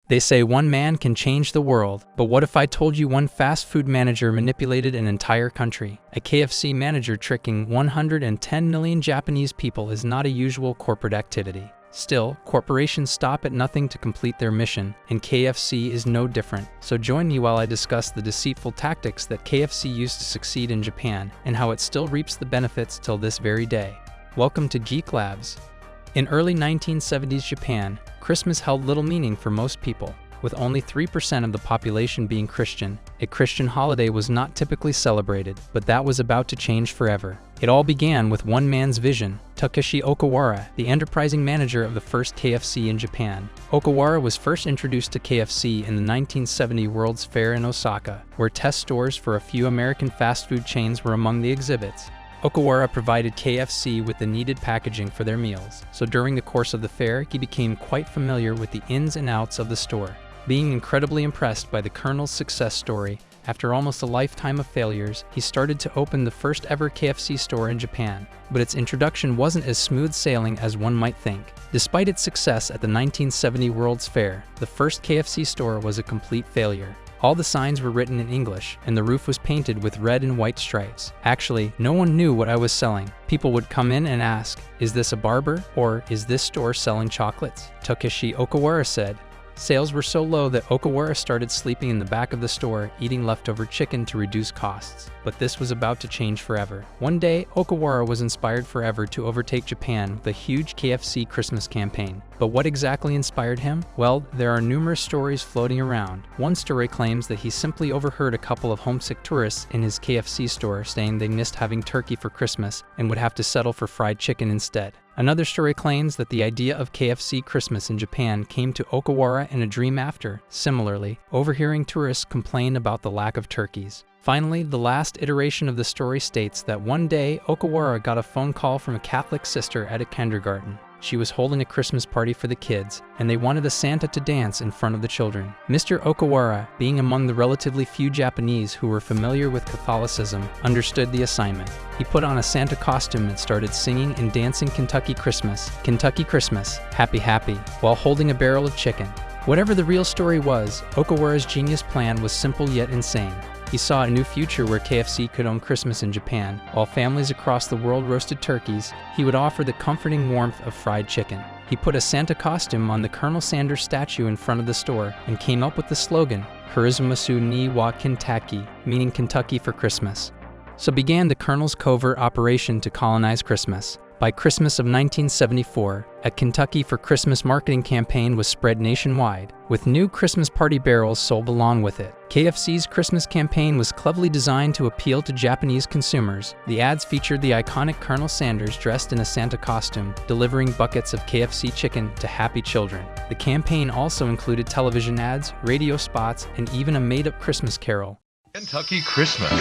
They say one man can change the world, but what if I told you one fast food manager manipulated an entire country? A KFC manager tricking 110 million Japanese people is not a usual corporate activity. Still, corporations stop at nothing to complete their mission, and KFC is no different. So join me while I discuss the deceitful tactics that KFC used to succeed in Japan, and how it still reaps the benefits till this very day. Welcome to Geek Labs. In early 1970s Japan, Christmas held little meaning for most people. With only 3% of the population being Christian, a Christian holiday was not typically celebrated, but that was about to change forever. It all began with one man's vision, Takeshi Okawara, the enterprising manager of the first KFC in Japan. Okawara was first introduced to KFC in the 1970 World's Fair in Osaka, where test stores for a few American fast food chains were among the exhibits. Okawara provided KFC with the needed packaging for their meals, so during the course of the fair, he became quite familiar with the ins and outs of the store. Being incredibly impressed by the Colonel's success story, after almost a lifetime of failures, he started to open the first ever KFC store in Japan. But its introduction wasn't as smooth sailing as one might think. Despite its success at the 1970 World's Fair, the first KFC store was a complete failure. All the signs were written in English, and the roof was painted with red and white stripes. Actually, no one knew what I was selling. People would come in and ask, "Is this a barber?" or "Is this store selling chocolates?" Takeshi Okawara said. Sales were so low that Okawara started sleeping in the back of the store, eating leftover chicken to reduce costs. But this was about to change forever. One day, Okawara was inspired forever to overtake Japan with a huge KFC Christmas campaign. But what exactly inspired him? Well, there are numerous stories floating around. One story claims that he simply overheard a couple of homesick tourists in his KFC store saying they missed having turkey for Christmas and would have to settle for fried chicken instead. Another story claims that the idea of KFC Christmas in Japan came to Okawara in a dream after, similarly, overhearing tourists complain about the lack of turkeys. Finally, the last iteration of the story states that one day, Okawara got a phone call from a Catholic sister at a kindergarten. She was holding a Christmas party for the kids, and they wanted a Santa to dance in front of the children. Mr. Okawara, being among the relatively few Japanese who were familiar with Catholicism, understood the assignment. He put on a Santa costume and started singing and dancing Kentucky Christmas, Happy Happy, while holding a barrel of chicken. Whatever the real story was, Okawara's genius plan was simple yet insane. He saw a new future where KFC could own Christmas in Japan. While families across the world roasted turkeys, he would offer the comforting warmth of fried chicken. He put a Santa costume on the Colonel Sanders statue in front of the store and came up with the slogan, Kurizumasu ni wa Kentucky, meaning Kentucky for Christmas. So began the Colonel's covert operation to colonize Christmas. By Christmas of 1974, a Kentucky for Christmas marketing campaign was spread nationwide, with new Christmas party barrels sold along with it. KFC's Christmas campaign was cleverly designed to appeal to Japanese consumers. The ads featured the iconic Colonel Sanders dressed in a Santa costume, delivering buckets of KFC chicken to happy children. The campaign also included television ads, radio spots, and even a made-up Christmas carol. Kentucky Christmas.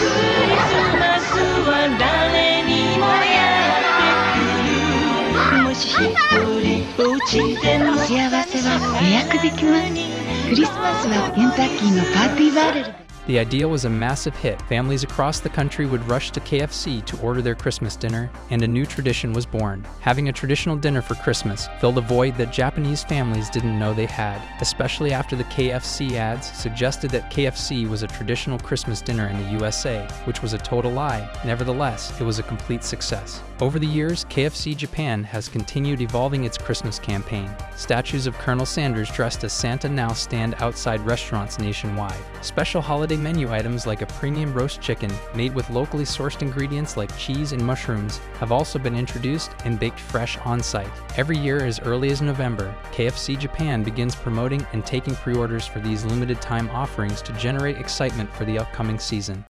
The idea was a massive hit. Families across the country would rush to KFC to order their Christmas dinner, and a new tradition was born. Having a traditional dinner for Christmas filled a void that Japanese families didn't know they had, especially after the KFC ads suggested that KFC was a traditional Christmas dinner in the USA, which was a total lie. Nevertheless, it was a complete success. Over the years, KFC Japan has continued evolving its Christmas campaign. Statues of Colonel Sanders dressed as Santa now stand outside restaurants nationwide. Special holiday menu items like a premium roast chicken made with locally sourced ingredients like cheese and mushrooms have also been introduced and baked fresh on-site. Every year as early as November, KFC Japan begins promoting and taking pre-orders for these limited time offerings to generate excitement for the upcoming season.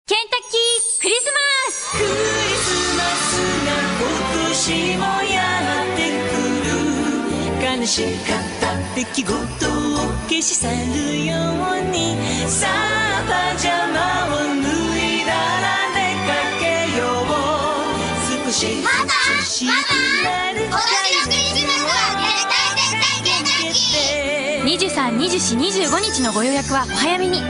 Kentucky Christmas! 悲しかった出来事を消し去るようにさあパジャマを脱いだら出かけよう少しずつしくなる23、24、25日のご予約はお早めに。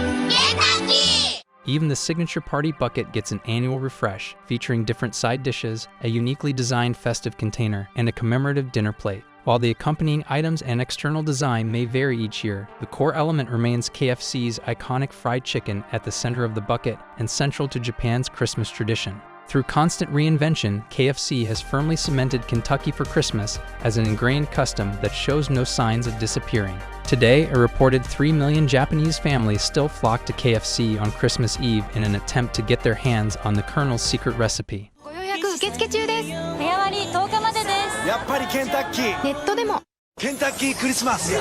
Even the signature party bucket gets an annual refresh, featuring different side dishes, a uniquely designed festive container, and a commemorative dinner plate. While the accompanying items and external design may vary each year, the core element remains KFC's iconic fried chicken at the center of the bucket and central to Japan's Christmas tradition. Through constant reinvention, KFC has firmly cemented Kentucky for Christmas as an ingrained custom that shows no signs of disappearing. Today, a reported 3 million Japanese families still flock to KFC on Christmas Eve in an attempt to get their hands on the Colonel's secret recipe. ご予約受付中です。早割10日までです。やっぱりケンタッキー。ネットでも。ケンタッキークリスマス。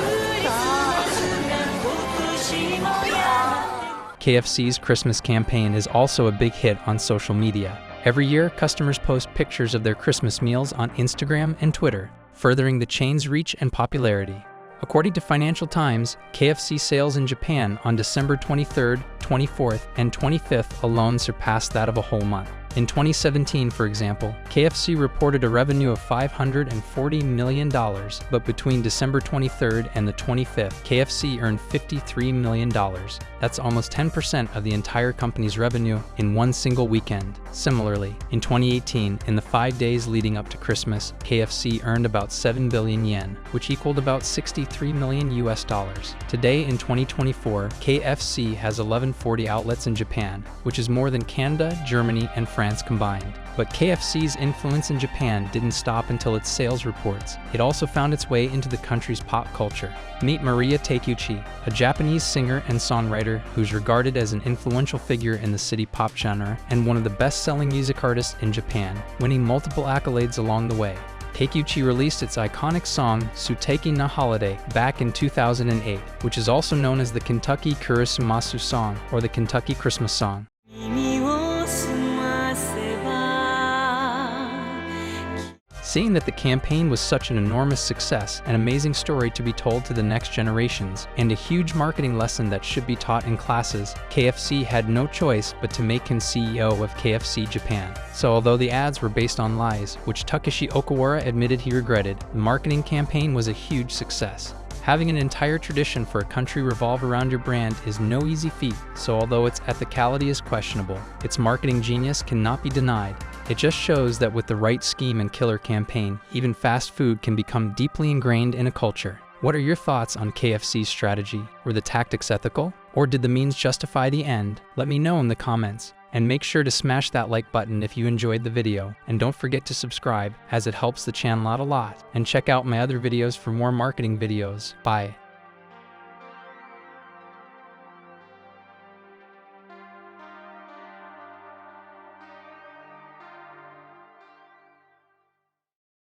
KFC's Christmas campaign is also a big hit on social media. Every year, customers post pictures of their Christmas meals on Instagram and Twitter, furthering the chain's reach and popularity. According to Financial Times, KFC sales in Japan on December 23rd, 24th, and 25th alone surpassed that of a whole month. In 2017, for example, KFC reported a revenue of $540 million, but between December 23rd and the 25th, KFC earned $53 million. That's almost 10% of the entire company's revenue in one single weekend. Similarly, in 2018, in the 5 days leading up to Christmas, KFC earned about 7 billion yen, which equaled about 63 million US dollars. Today, in 2024, KFC has 1140 outlets in Japan, which is more than Canada, Germany, and France combined. But KFC's influence in Japan didn't stop until its sales reports. It also found its way into the country's pop culture. Meet Maria Takeuchi, a Japanese singer and songwriter who's regarded as an influential figure in the city pop genre and one of the best-selling music artists in Japan, winning multiple accolades along the way. Takeuchi released its iconic song, Suteiki na Holiday, back in 2008, which is also known as the Kentucky Kurisumasu song, or the Kentucky Christmas song. Seeing that the campaign was such an enormous success, an amazing story to be told to the next generations, and a huge marketing lesson that should be taught in classes, KFC had no choice but to make him CEO of KFC Japan. So although the ads were based on lies, which Takeshi Okawara admitted he regretted, the marketing campaign was a huge success. Having an entire tradition for a country revolve around your brand is no easy feat, so although its ethicality is questionable, its marketing genius cannot be denied. It just shows that with the right scheme and killer campaign, even fast food can become deeply ingrained in a culture. What are your thoughts on KFC's strategy? Were the tactics ethical? Or did the means justify the end? Let me know in the comments. And make sure to smash that like button if you enjoyed the video, and don't forget to subscribe as it helps the channel out a lot. And check out my other videos for more marketing videos. Bye.